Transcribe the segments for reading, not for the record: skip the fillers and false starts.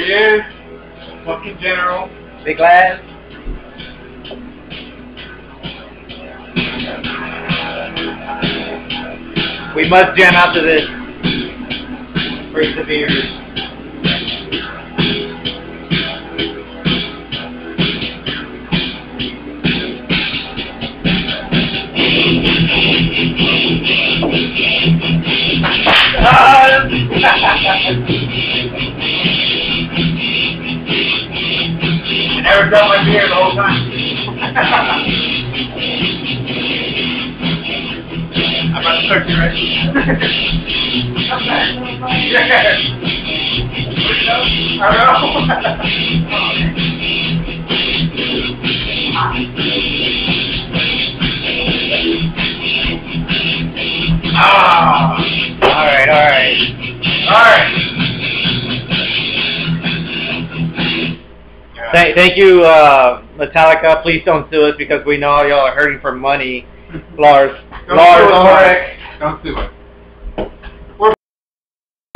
he is. Fucking General. Big Laz. We must jam after this. Persevere. I never felt my beer the whole time. I'm about to start you, right? Yeah. I don't Alright. Thank you, Metallica. Please don't sue us because we know y'all are hurting for money. Lars Ulrich. Don't sue us.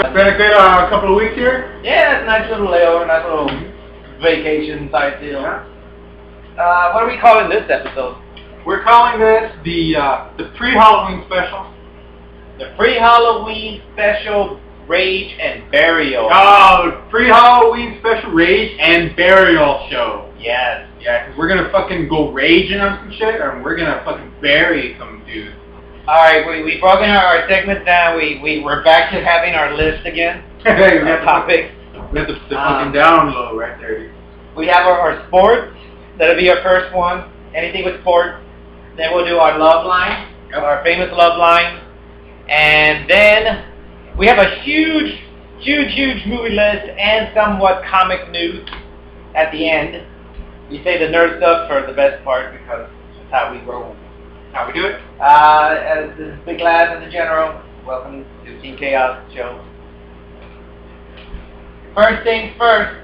It's been a good couple of weeks here. Yeah, it's a nice little layover, nice little vacation type deal. Yeah. What are we calling this episode? We're calling this the pre-Halloween special. The pre-Halloween special Rage and Burial. Oh, pre-Halloween special Rage and Burial show. Yes. Yeah, because we're going to fucking go raging on some shit, and we're going to fucking bury some dudes. Alright, we've broken our segments down. We're back to having our list again. Hey, we our have topics. We have the fucking down low right there. We have our sports. That'll be our first one. Anything with sports. Then we'll do our love line. Yep. Our famous love line. And then we have a huge movie list and somewhat comic news at the end. We say the nerd stuff for the best part because that's how we roll. How we do it? As this is Big Laz and the General. Welcome to Team Chaos Show. First things first.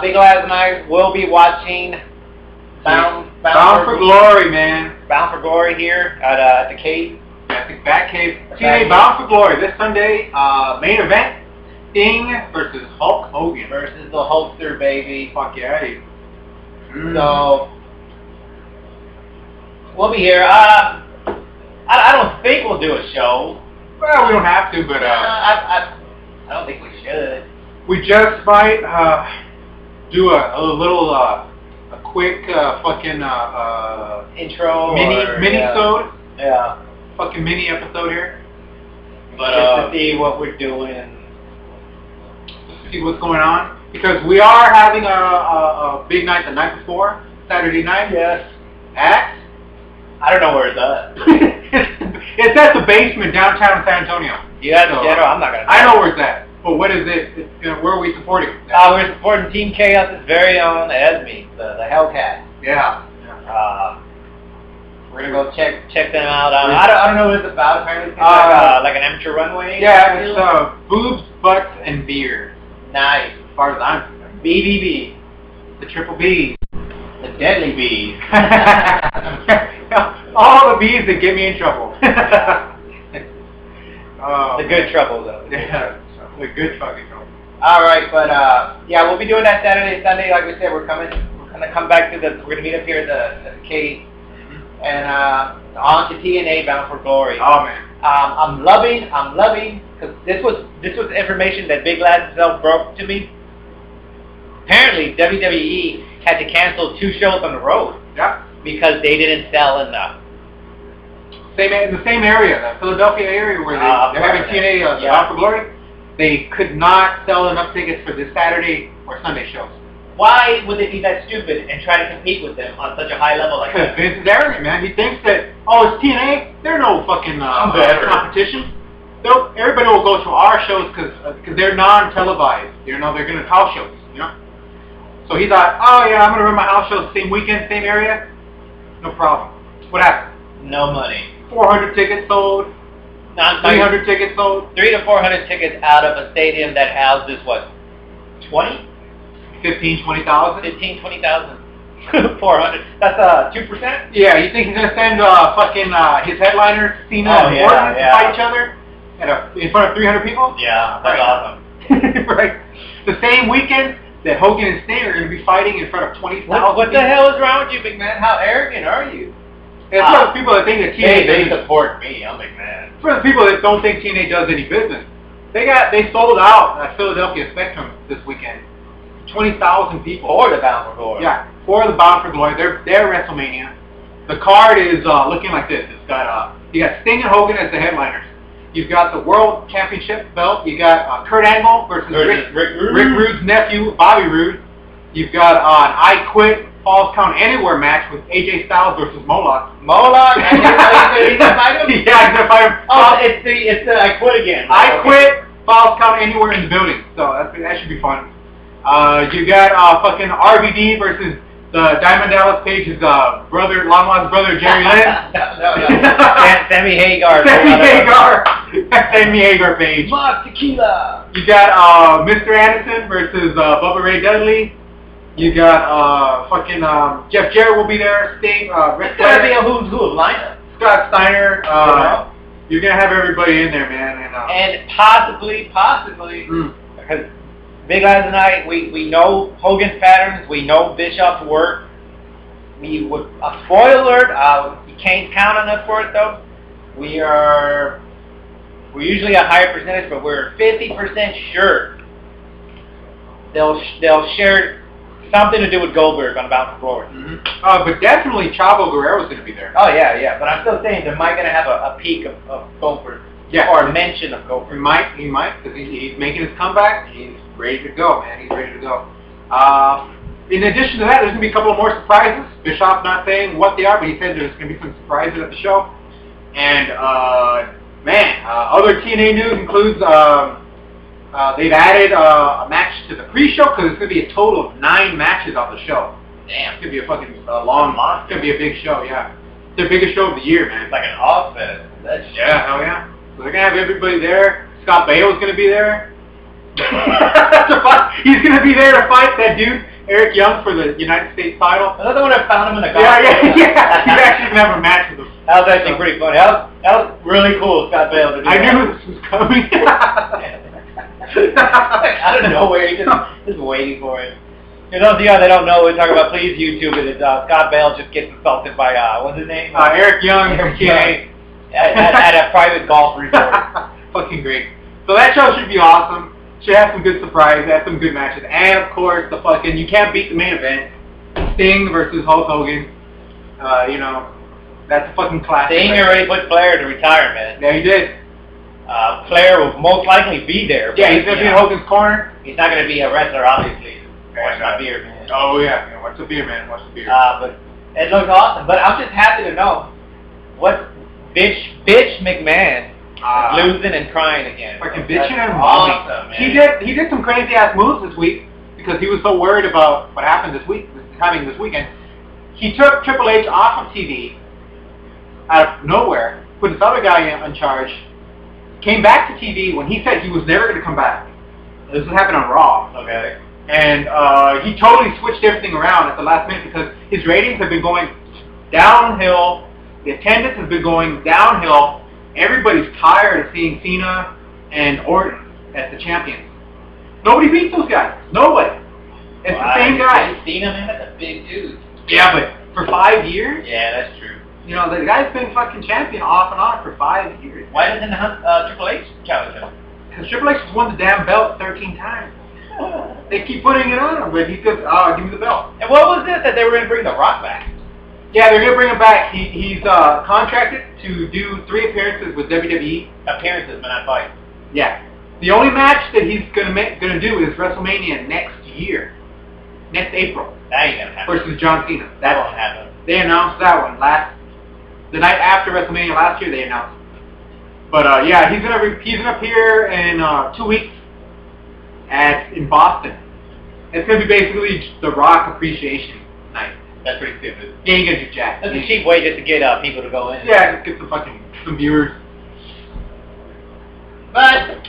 Big Laz and I will be watching Bound for Glory, man. Bound for Glory here at the Cave. I think Batcave. TNA Bound for Glory this Sunday. Main event: Sting versus Hulk Hogan. Versus the Hulkster, baby. Fuck yeah. So we'll be here. I don't think we'll do a show. Well, we don't have to, but I don't think we should. We just might do a little a quick fucking intro mini-sode. Yeah. Fucking mini episode here. But just to see what we're doing. Just to see what's going on. Because we are having a big night the night before, Saturday night. Yes. At? I don't know where it's at. It's at the basement downtown San Antonio. You have to general. I'm not gonna. I know where it's at. But what is it? Where are we supporting? We're supporting Team Chaos' very own Esme, the Hellcat. Yeah. We're gonna go check them out. I don't know what it's about. Apparently, it's like an amateur runway. Yeah, it's boobs, butts, and beer. Nice. As far as I'm concerned. BBB. The triple B. The deadly bees. All the bees that get me in trouble. The good trouble, though. Yeah, the good fucking trouble. All right, but yeah, we'll be doing that Saturday, Sunday. Like we said, we're gonna come back to we're gonna meet up here at the Cave, and on to TNA Bound for Glory. Oh man. I'm loving, because this was information that Big Laz himself broke to me. Apparently, WWE had to cancel 2 shows on the road. Yeah. Because they didn't sell enough. In the same area, the Philadelphia area where they're having TNA Bound for Glory, they could not sell enough tickets for this Saturday or Sunday shows. Why would they be that stupid and try to compete with them on such a high level like that? Vince is arrogant, man. He thinks that, it's TNA, they're no fucking competition. Everybody will go to our shows because they're non-televised. They're going to house shows, you know? So he thought, I'm going to run my house shows same weekend, same area. No problem. What happened? No money. 400 tickets sold. 300 tickets sold. 300 to 400 tickets out of a stadium that houses what? 20? 15, 20,000. 15, 20,000. 400. That's 2%. Yeah, you think he's gonna send fucking his headliners, Cena and Orton, to fight each other in front of 300 people? Yeah, that's awesome. Right. The same weekend that Hogan and Sting are going to be fighting in front of 20,000 What the hell is wrong with you, McMahon? How arrogant are you? It's for the people that think that TNA They support me. I'm McMahon. For the people that don't think TNA does any business, they sold out at Philadelphia Spectrum this weekend. 20,000 people. For the Bound for Glory. Yeah, for the Bound for Glory. Their WrestleMania. The card is looking like this. It's got you got Sting and Hogan as the headliners. You've got the World Championship belt. You got Kurt Angle versus Rick Rude's nephew, Bobby Roode. You've got an I Quit Falls Count Anywhere match with AJ Styles versus Moloch. Moloch? He's gonna fight him? Yeah, he's gonna fight him. Oh, it's the I Quit again. I Quit Falls Count Anywhere in the building. So that should be fun. You got fucking RVD versus the Diamond Dallas Page's brother, long lost brother, Jerry Lynn. no. Sammy Hagar. Sammy Hagar Page. Mob Tequila. You got Mr. Anderson versus Bubba Ray Dudley. You got fucking Jeff Jarrett will be there. Sting. It's gonna be a who's who of lineup. Scott Steiner. You're gonna have everybody in there, man. And possibly, because Big Eyes and I, we know Hogan's patterns. We know Bischoff's work. We would a spoiler alert. You can't count on us for it though. We're usually a higher percentage, but we're 50% sure they'll share something to do with Goldberg on Bound for Glory. But definitely Chavo Guerrero's going to be there. Oh yeah. But I'm still saying, am I going to have a peak of Goldberg? Yeah. Or a mention of Goldberg? He might, because he's making his comeback. He's ready to go, man. He's ready to go. In addition to that, there's going to be a couple of more surprises. Bischoff not saying what they are, but he said there's going to be some surprises at the show. And, other TNA news includes they've added a match to the pre-show, because it's going to be a total of 9 matches on the show. Damn. It's going to be a fucking long month. It's going to be a big show, yeah. It's their biggest show of the year, man. It's like an offset. Yeah, hell yeah. So they're going to have everybody there. Scott Bale's going to be there. He's going to be there to fight that dude, Eric Young, for the United States title. Another one I found him in the Yeah. He's actually going to have a match with him. That was actually pretty funny. That was really cool, Scott Bale. To do I knew this was coming. Out of nowhere, he's just waiting for it. For those of you that don't know what we're talking about, please YouTube it. It's Scott Bale just gets insulted by, what's his name? Eric Young from TNA. At a private golf resort. Fucking great. So that show should be awesome. Should have some good surprises, have some good matches. And of course, you can't beat the main event. Sting versus Hulk Hogan. That's a fucking classic. Sting already put Flair to retirement. Yeah, he did. Flair will most likely be there. Yeah, he's going to be in Hogan's corner. He's not going to be a wrestler, obviously. Watch my beer, man. Oh, yeah. Watch the beer, man. Watch the beer. But it looks awesome. But I'm just happy to know what bitch McMahon is losing and crying again. Fucking bitching and awesome, man. He did some crazy ass moves this week because he was so worried about what happened this weekend. He took Triple H off of TV out of nowhere, put this other guy in charge, came back to TV when he said he was never going to come back. This happened on Raw. Okay. And he totally switched everything around at the last minute because his ratings have been going downhill. The attendance has been going downhill. Everybody's tired of seeing Cena and Orton as the champions. Nobody beats those guys. Nobody. It's the same guy. Cena, man, that's a big dude. Yeah, but for 5 years? Yeah, that's true. The guy's been fucking champion off and on for 5 years. Why doesn't Triple H challenge him? Because Triple H has won the damn belt 13 times. They keep putting it on him, but he goes, give me the belt. And what was it that they were going to bring The Rock back? Yeah, they're going to bring him back. He's contracted to do 3 appearances with WWE. Appearances, but not fights. Yeah. The only match that he's going to do is WrestleMania next year. Next April. That ain't going to happen. Versus John Cena. That won't happen. They announced that one the night after WrestleMania last year. They announced it. But yeah, he's gonna appear in 2 weeks in Boston. It's gonna be basically the Rock appreciation night. That's pretty stupid. Yeah, you gotta do jack. That's a cheap way just to get people to go in. Yeah, just get some viewers. But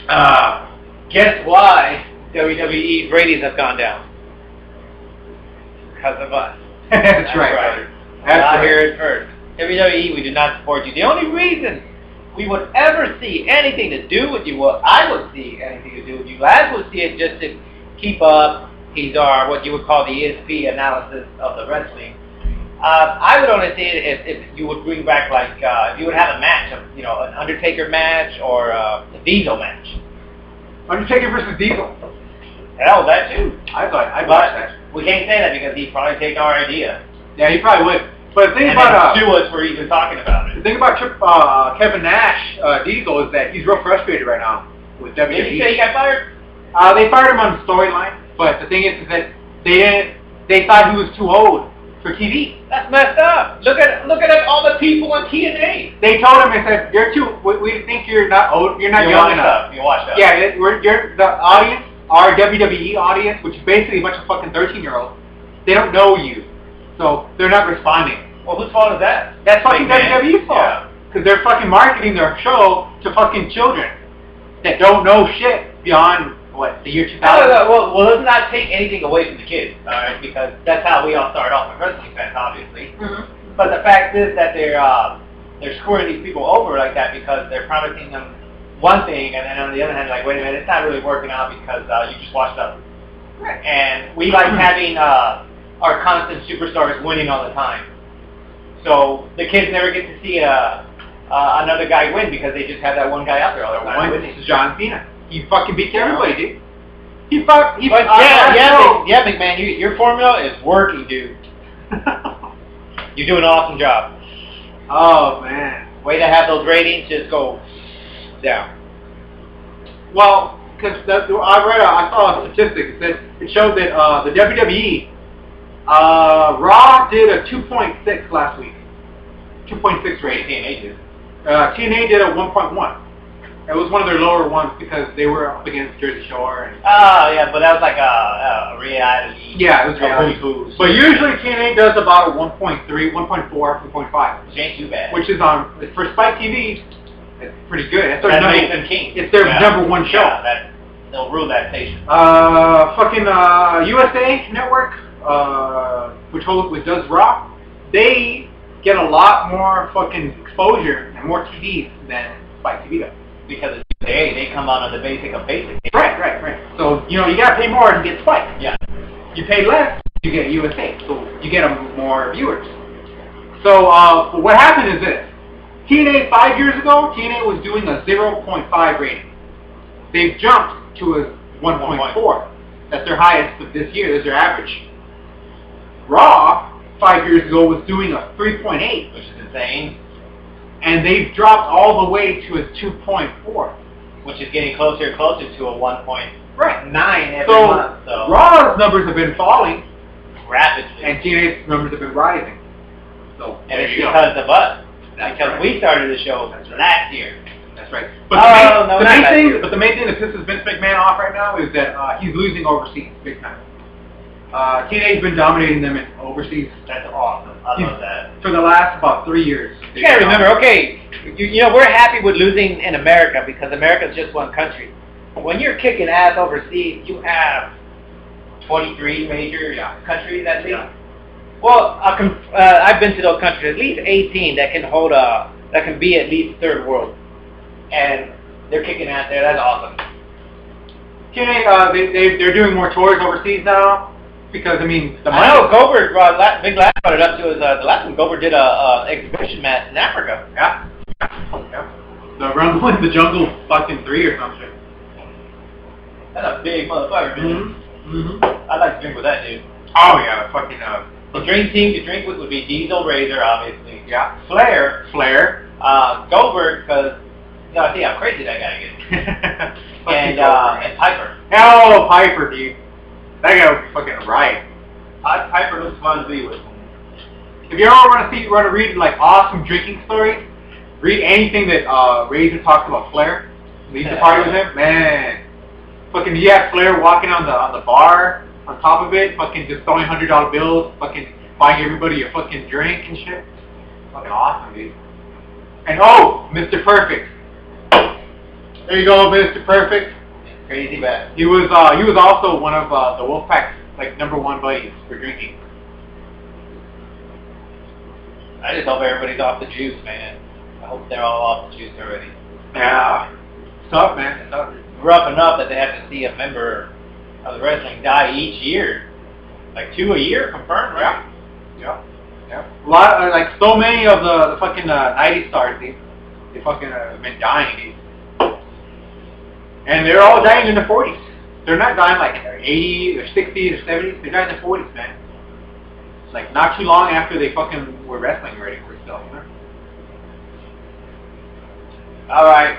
guess why WWE's ratings have gone down? Because of us. That's right. That's right. Here it first. WWE, we do not support you. The only reason we would ever see anything to do with you, well, I would see anything to do with you. Laz would see it just to keep up. He's our, what you would call the ESP analysis of the wrestling. I would only see it if you would bring back, like, if you would have a match, you know, an Undertaker match or a Diesel match. Undertaker versus Diesel. Hell, that too. I'd watch that. We can't say that because he'd probably take our idea. Yeah, he probably would. But the thing and about sue us for even talking about it. The thing about Kevin Nash, Diesel, is that he's real frustrated right now with WWE. Did you say he got fired? They fired him on storyline, but the thing is that they thought he was too old for TV. That's messed up. Look at all the people on TNA. They told him, they said, "You're too. We think you're not old. You're not young enough." You watched up. Yeah, you're the audience, our WWE audience, which is basically a bunch of fucking 13-year-olds. They don't know you, so they're not responding. Well, whose fault is that? That's fucking WWE's fault. Because they're fucking marketing their show to fucking children that don't know shit beyond, what, the year 2000? Well, let's not take anything away from the kids, all right? Because that's how we all start off as wrestling fans, obviously. Mm-hmm. But the fact is that they're screwing these people over like that because they're promising them one thing, and then on the other hand, like, wait a minute, it's not really working out because you just washed up. Right. And we like having our constant superstars winning all the time. So the kids never get to see another guy win because they just have that one guy out there all the time. This is John Cena. He fucking beats everybody, dude. Yeah, McMahon, your formula is working, dude. You do an awesome job. Oh, man. Way to have those ratings just go down. Well, because I saw a statistic it showed that the WWE Raw did a 2.6 last week. 2.6 rating. TNA did. TNA did a 1.1. It was one of their lower ones because they were up against Jersey Shore. Yeah, but that was like a reality. Yeah, it was reality. But usually TNA does about a 1.3, 1.4, 1.5. Which ain't too bad. Which is for Spike TV, it's pretty good. That's Nathan King. It's their number one show. Yeah, they'll rule that station. Fucking USA Network, which does Raw, they get a lot more fucking exposure and more TVs than Spike TV does. Because they come out on the basic of basic. Right. So, you gotta pay more to get Spike. Yeah. You pay less, you get USA. So you get more viewers. So what happened is this. TNA 5 years ago, TNA was doing a 0.5 rating. They've jumped to a 1.4. That's their highest of this year. That's their average. Raw 5 years ago was doing a 3.8, which is insane. And they've dropped all the way to a 2.4. Which is getting closer and closer to a 1.9 every month. So Raw's numbers have been falling rapidly. And TNA's numbers have been rising. So and it's because of us. Because we started the show last year. That's right. But the main thing that pisses Vince McMahon off right now is that he's losing overseas big time. TNA's been dominating them in overseas. That's awesome. I love that. For the last about 3 years. You gotta remember, okay, we're happy with losing in America because America's just one country. When you're kicking ass overseas, you have 23 major countries at least. Yeah. Well, I've been to those countries, at least 18 that can be at least third world, and they're kicking ass there. That's awesome. TNA, they're doing more tours overseas now. Because, I mean, I know Goldberg, Big Lad brought it up to us, the last time Goldberg did a exhibition match in Africa. Yeah. The Rumble in the Jungle fucking 3 or something. That's a big motherfucker, man. Mm-hmm. I'd like to drink with that dude. Oh, yeah, fucking, the dream team to drink with would be Diesel, Razor, obviously. Yeah. Flair. Goldberg, because, I see how crazy that guy gets. and Piper. Oh, Piper, dude. That guy was fucking right. Piper looks fun to be with. If you ever want to read like awesome drinking stories, read anything that Razor talks about Flair. He used to party with him, man. Fucking, you have Flair walking on the bar on top of it, fucking just throwing $100 bills, fucking buying everybody a fucking drink and shit. Fucking awesome, dude. And Mr. Perfect. There you go, Mr. Perfect. Crazy bad. He was also one of the Wolfpack's like #1 buddies for drinking. I just hope everybody's off the juice, man. I hope they're all off the juice already. Yeah. It's tough, man. It's tough. Rough enough that they have to see a member of the wrestling die each year. Like 2 a year, confirmed, right? Yeah. A lot, like so many of the fucking 90 stars, they fucking been dying. And they're all dying in the 40s. They're not dying like 80 or 60 or 70s. They're dying in the 40s, man. It's like not too long after they fucking were wrestling already for stuff, you know? All right.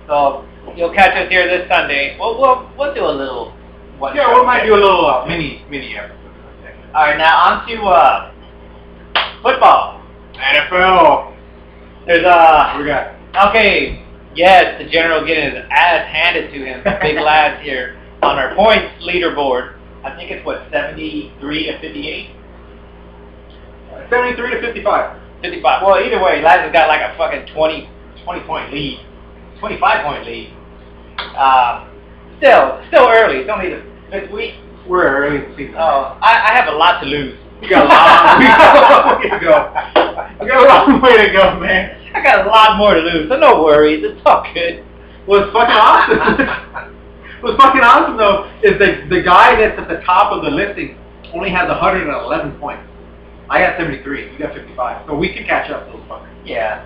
So you'll catch us here this Sunday. We'll do a little one. Yeah, we might do a little mini episode. All right, now on to football. NFL. There's What we got? okay. Yes, the general getting his ass handed to him. Big lads here on our points leaderboard. I think it's what 73 to 58. 73 to 55. 55. Well, either way, lads has got like a fucking 20 point lead, 25 point lead. Still early. It's only the 5th week. We're early in the season. Oh, I have a lot to lose. We got a long way to go. We got a long way to go, man. I got a lot more to lose, so no worries. It's all good. What's fucking awesome? What's fucking awesome though is that the guy that's at the top of the listing only has 111 points. I got 73. You got 55. So we can catch up those fuckers. Yeah.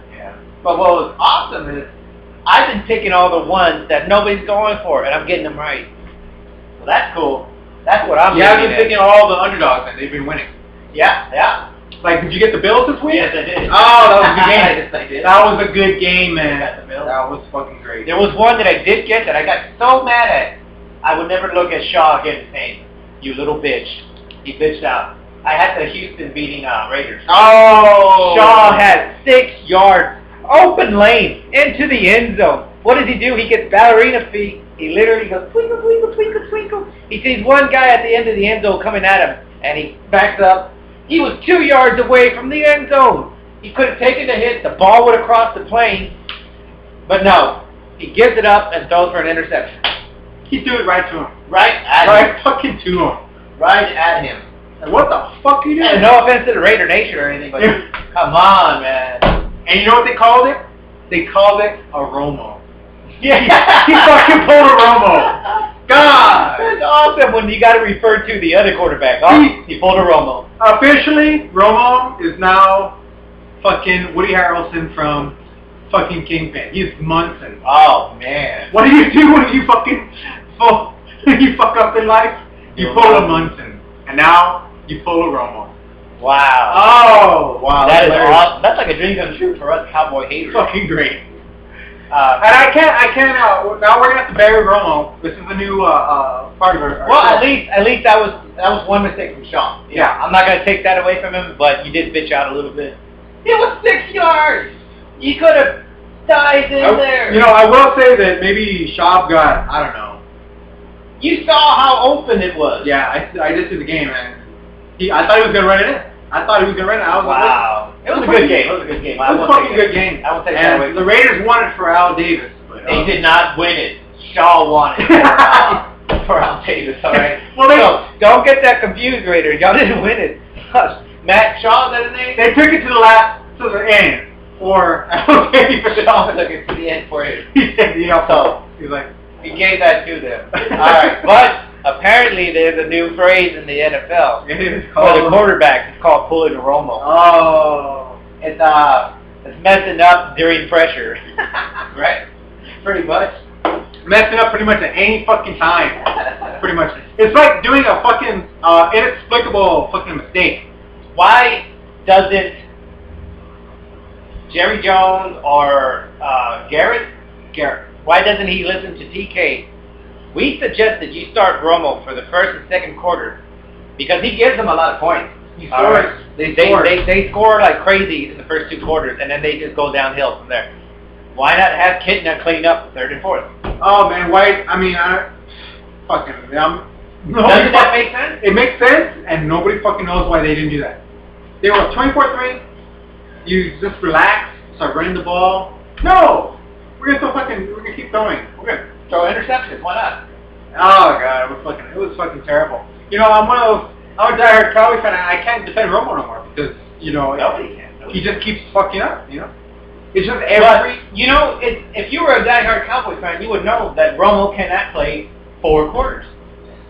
But what was awesome is I've been picking all the ones that nobody's going for, and I'm getting them right. So that's cool. That's what I'm. Yeah, I've been picking all the underdogs, and they've been winning. Yeah. Like, did you get the Bills this week? Yes, I did. Oh, that was a good game. Yes, I did. That was a good game, man. I got the Bills. That was fucking great. There was one that I did get that I got so mad at. I would never look at Shaw again and say, "You little bitch." He bitched out. I had the Houston beating Raiders. Oh! Shaw had 6 yards, open lane, into the end zone. What does he do? He gets ballerina feet. He literally goes, twinkle, twinkle, twinkle, twinkle. He sees one guy at the end of the end zone coming at him, and he backs up. He was 2 yards away from the end zone. He could have taken the hit. The ball would have crossed the plane. But no. He gives it up and throws for an interception. He threw it right to him. Right at him. Right fucking to him. Right at him. Like, what the fuck are you doing? And no offense to the Raider Nation or anything, but come on, man. And you know what they called it? They called it a Romo. Yeah. He fucking pulled a Romo. God. That's awesome when you got to refer to the other quarterback. Oh, he pulled a Romo. Officially, Romo is now fucking Woody Harrelson from fucking Kingpin. He's Munson. Oh, man. What do you do when you fucking you fuck up in life? You pull a Munson. And now you pull a Romo. Wow. Oh, wow. That is awesome. That's like a dream come true for us cowboy haters. Fucking great. And I can't. Now we're gonna have to bury Romo. This is the new part of our. Well, show. at least that was one mistake from Sean. Yeah. I'm not gonna take that away from him, but you did bitch out a little bit. It was 6 yards. You could have dived in there. You know, I will say that maybe Schaub got, I don't know. You saw how open it was. Yeah, I did see the game, man. I thought he was gonna run it in. I thought he was gonna run it. I was wow. like, It was a good game. It was a good game. It was a fucking good game. I won't take that away. And the Raiders won it for Al Davis. But, they did not win it. Shaw won it for Al Davis, all right? Well, so, don't get that confused, Raiders. Y'all didn't win it. Matt Shaw, is that his name? They took it to the end. Or Al Davis. Shaw took it to the end for him. He said, so, he's like, he gave that to them. All right, but apparently there's a new phrase in the NFL it is for called the quarterback. It's called pulling a Romo. Oh. It's messing up during pressure, right? Pretty much. Messing up pretty much at any fucking time. Pretty much. It's like doing a fucking inexplicable fucking mistake. Why doesn't Jerry Jones or Garrett, why doesn't he listen to TK? We suggested you start Romo for the first and second quarter because he gives them a lot of points. He scores. They score like crazy in the first 2 quarters, and then they just go downhill from there. Why not have Kitna clean up third and fourth? Oh man, why? I mean, doesn't that make sense? It makes sense, and nobody fucking knows why they didn't do that. They were 24-3. You just relax, start running the ball. No, we're gonna keep going. We're gonna throw interceptions. Why not? Oh god, it was fucking terrible. You know, I'm a diehard Cowboy fan. I can't defend Romo no more because you know Nobody can. He just keeps fucking up. You know. It's just every... But, you know, if you were a diehard Cowboys fan, you would know that Romo cannot play 4 quarters.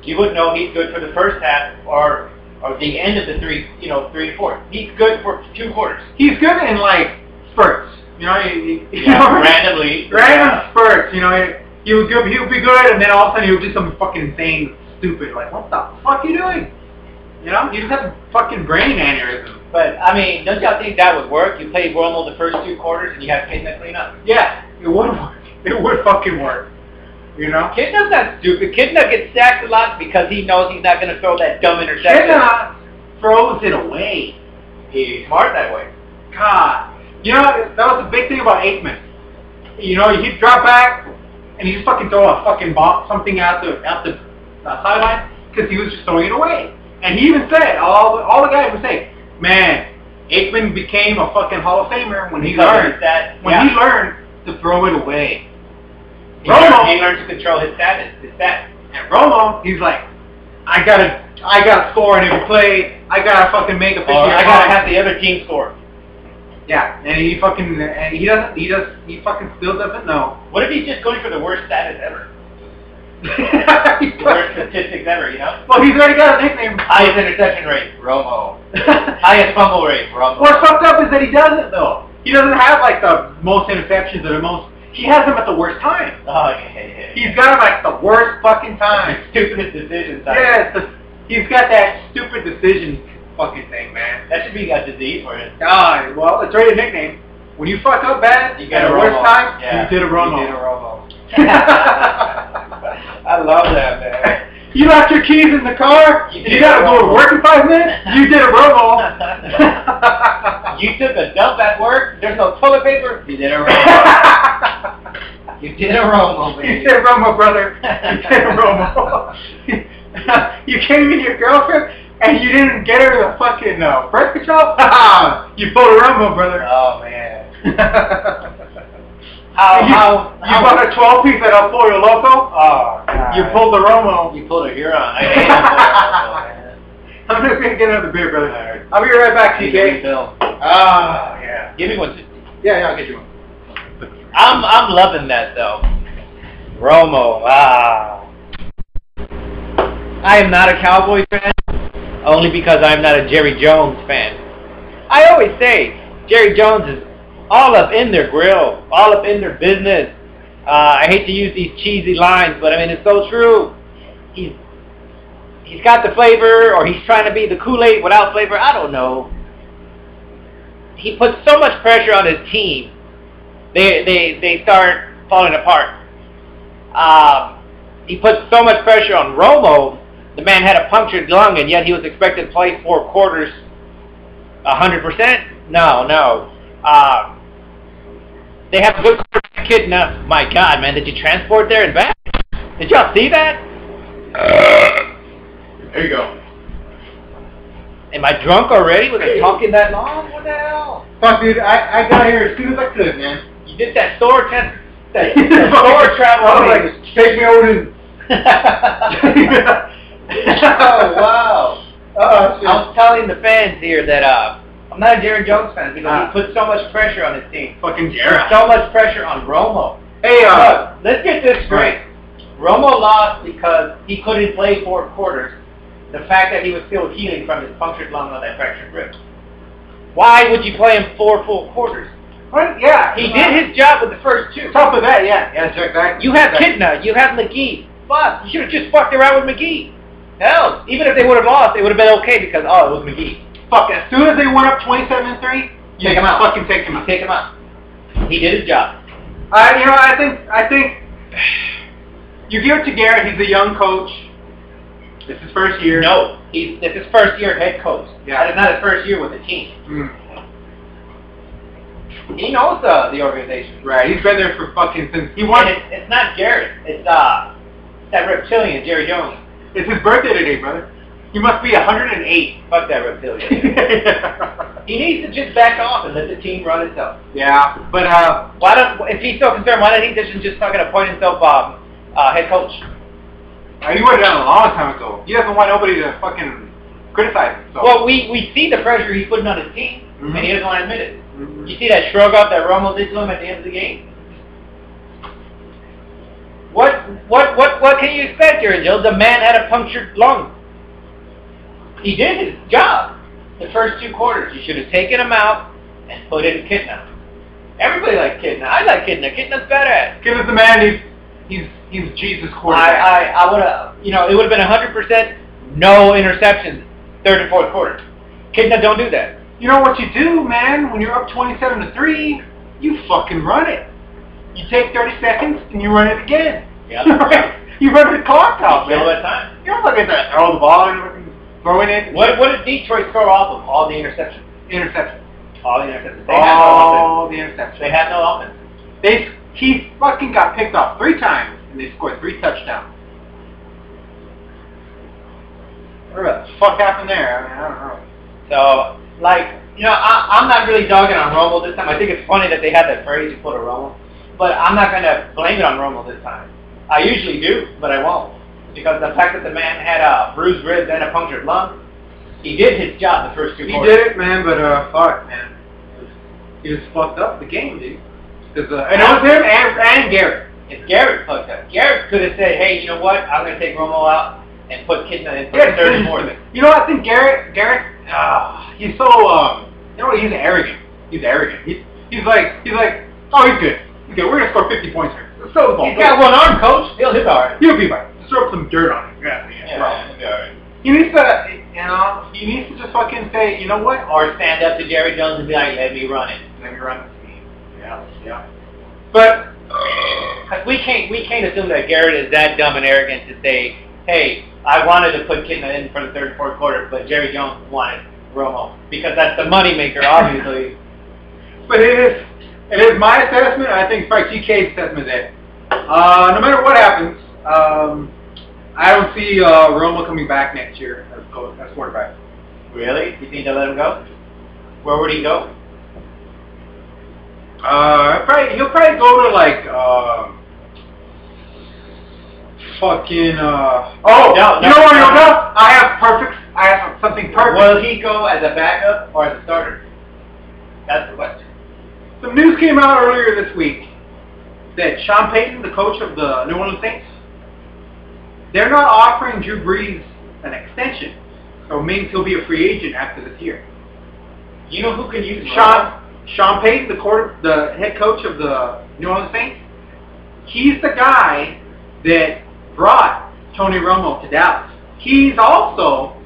You would know he's good for the first half or the end of the 3 to 4. He's good for 2 quarters. He's good in, like, spurts. You know, randomly. Random spurts, you know. He'll be good, and then all of a sudden he'll do something fucking insane, stupid. Like, what the fuck are you doing? You know? You just have a fucking brain aneurysm. But, I mean, don't y'all think that would work? You play Romo the first 2 quarters, and you have Kidna clean up. Yeah, it would work. It would fucking work. You know? Kidna's not stupid. Kidna gets sacked a lot because he knows he's not going to throw that dumb interception. Kidna throws it away. He's smart that way. God. You know, that was the big thing about Aikman. You know, he'd drop back, and he'd just fucking throw a fucking bomb, something out the sideline, because he was just throwing it away. And he even said, all the guys would say, man, Aikman became a fucking Hall of Famer when he learned to throw it away. He learned to control his stats. And Romo, he's like, I gotta score on every play. I gotta fucking make a 50. I gotta have the other team score. Yeah, and he fucking still doesn't know. What if he's just going for the worst status ever? The worst statistics ever, you know? Well, he's already got a nickname. Highest interception rate, Romo. Highest fumble rate, Romo. What's fucked up is that he doesn't, though. He doesn't have, like, the most interceptions or the most... He has them at the worst time. Oh, yeah. He's got them at the worst fucking time. Stupidest decision time. Yeah, he's got that stupid decision fucking thing, man. That should be a disease for him. God, well, it's already a nickname. When you fuck up bad, you get at the worst time, you did a Romo. You did a Romo. I love that, man. You left your keys in the car? You gotta go to work in 5 minutes? You did a Romo. You took a dump at work? There's no toilet paper? You did a Romo. You did a Romo, baby. You did a Romo, brother. You did a Romo. You came in your girlfriend and you didn't get her the fucking birth control? You pulled a Romo, brother. Oh, man. You bought a 12-piece at El Pollo Loco? Oh, God. You pulled the Romo. You pulled a Huron. I hate El Pollo Loco, man. I'm just going to get another beer, brother. Right. I'll be right back, TK. Yeah. Give me one. Yeah, I'll get you one. I'm loving that, though. Romo. I am not a Cowboys fan, only because I'm not a Jerry Jones fan. I always say, Jerry Jones is all up in their grill, all up in their business. I hate to use these cheesy lines, but I mean, it's so true. He's got the flavor, or he's trying to be the Kool-Aid without flavor. I don't know. He puts so much pressure on his team. They start falling apart. He puts so much pressure on Romo. The man had a punctured lung, and yet he was expected to play 4 quarters 100%? No. They have a good quarterback kid now. My God, man, did you transport there and back? Did y'all see that? There you go. Am I drunk already? Was I talking that long? What the hell? Fuck, dude, I got here as soon as I could, man. You did that store test, that store travel. I was like, take me over to... Oh, wow. I was telling the fans here that I'm not a Jerry Jones fan because he put so much pressure on his team. Fucking Jerry. So much pressure on Romo. Hey, look, let's get this straight. Romo lost because he couldn't play 4 quarters. The fact that he was still healing from his punctured lung on that fractured rib. Why would you play him 4 full quarters? What? Yeah. He did his job with the first 2. Top of that, yeah. Yeah, check that. You have Kidna. You have McGee. Fuck. You should have just fucked around with McGee. Hell, even if they would have lost, it would have been okay because, it was McGee. Fuck, as soon as they went up 27-3, you take him out. Fucking take him out. Take him out. He did his job. I think you give it to Garrett. He's a young coach. This is his first year. No, it's his first year head coach. Yeah. That is not his first year with the team. He knows the organization. Right, he's been there for fucking since he won. It's not Garrett. It's that reptilian, Jerry Jones. It's his birthday today, brother. He must be 108. Fuck that reptilian. He needs to just back off and let the team run itself. Yeah, but if he's so concerned, why don't he just fucking appoint himself head coach? He would have done it a long time ago. He doesn't want nobody to fucking criticize him. So. Well, we see the pressure he's putting on his team, and he doesn't want to admit it. You see that shrug up that Romo did to him at the end of the game? What can you expect here, Joe? The man had a punctured lung. He did his job. The first 2 quarters, you should have taken him out and put in Kitna. Everybody likes Kitna. I like Kitna. Kitna's badass. Kitna's the man. He's Jesus quarterback. I would have, it would have been 100% no interceptions, 3rd and 4th quarter. Kitna don't do that. You know what you do, man? When you're up 27-3, you fucking run it. You take 30 seconds and you run it again. Yeah. You run the clock out, man. All that time. You don't look at that. Throw the ball and throw it. What did Detroit score off of? All the interceptions. All the interceptions. All the interceptions. They had no offense. He fucking got picked off 3 times and they scored 3 touchdowns. What the fuck happened there? I don't know. So, I'm not really dogging on Romo this time. I think it's funny that they had that phrase, you put a Romo. But I'm not going to blame it on Romo this time. I usually do, but I won't. Because the fact that the man had a bruised ribs and a punctured lung, he did his job the first 2 quarters. He did it, man, but fuck, man. He just fucked up the game, dude. And it was him and Garrett. If Garrett fucked up. Garrett could have said, hey, you know what? I'm going to take Romo out and put Kitna in for the 3rd and 4th. You know what? I think Garrett, he's so, he's arrogant. He's arrogant. He's like, oh, he's good. Okay, we're gonna score 50 points here. Let's throw the ball. He's got 1 arm, coach. He'll be alright. He'll be right. Just throw some dirt on him. Yeah, he'll be alright. He needs to, he needs to just fucking say, you know what? Or stand up to Jerry Jones and be like, let me run it. Let me run this game. Yeah. But we can't assume that Garrett is that dumb and arrogant to say, hey, I wanted to put Kitna in for the 3rd and 4th quarter, but Jerry Jones wanted Romo because that's the moneymaker, obviously. But it is my assessment. I think probably TK's assessment that no matter what happens, I don't see Romo coming back next year as quarterback. Really? You think they'll let him go? Where would he go? He'll probably go to fucking. Oh, no, you know where he'll go? I have something perfect. Will he go as a backup or as a starter? That's the question. Some news came out earlier this week that Sean Payton, the coach of the New Orleans Saints, they're not offering Drew Brees an extension, so it means he'll be a free agent after this year. You know who can use Sean Payton, the head coach of the New Orleans Saints? He's the guy that brought Tony Romo to Dallas. He's also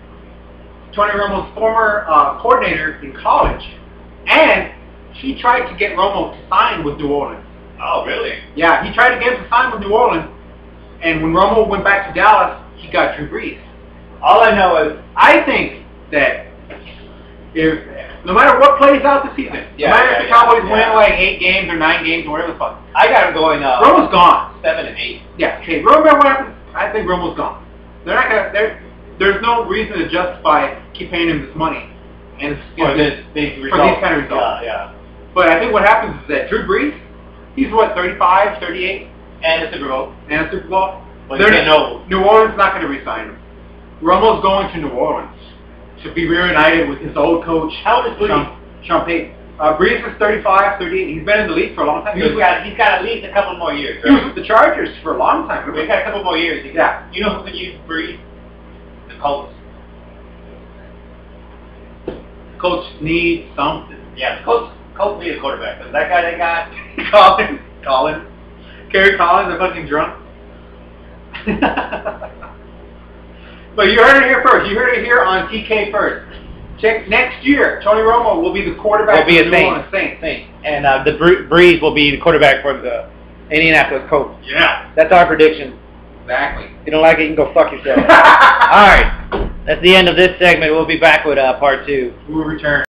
Tony Romo's former coordinator in college, and he tried to get Romo to sign with New Orleans. Oh, really? Yeah, he tried to get him to sign with New Orleans, and when Romo went back to Dallas, he got Drew Brees. All I know is, I think that no matter what plays out this season, no matter if the Cowboys win like 8 games or 9 games or whatever the fuck, I got him going. Romo's gone. 7 and 8. Yeah. Okay. Romo, what happens? I think Romo's gone. They're not gonna. There's no reason to justify keep paying him this money and for these kind of results. Yeah. But I think what happens is that Drew Brees, he's what, 35, 38, and a Super Bowl. Well, New Orleans is not going to re-sign him. Romo's going to New Orleans to be reunited with his old coach. How old is Brees? Sean Payton. Brees is 35, 38. He's been in the league for a long time. He's got at least a couple more years. Right? He was with the Chargers for a long time. He's got a couple more years. Yeah. You know who could use Brees? The Colts. Colts need something. Yeah, the Colts need a quarterback. Because that guy they got, Collins. Kerry Collins, a fucking drunk. But you heard it here first. You heard it here on TK first. Check next year. Tony Romo will be the quarterback of the New Orleans Saints. And the Brees will be the quarterback for the Indianapolis Colts. Yeah. That's our prediction. Exactly. If you don't like it, you can go fuck yourself. All right. That's the end of this segment. We'll be back with part 2. We will return.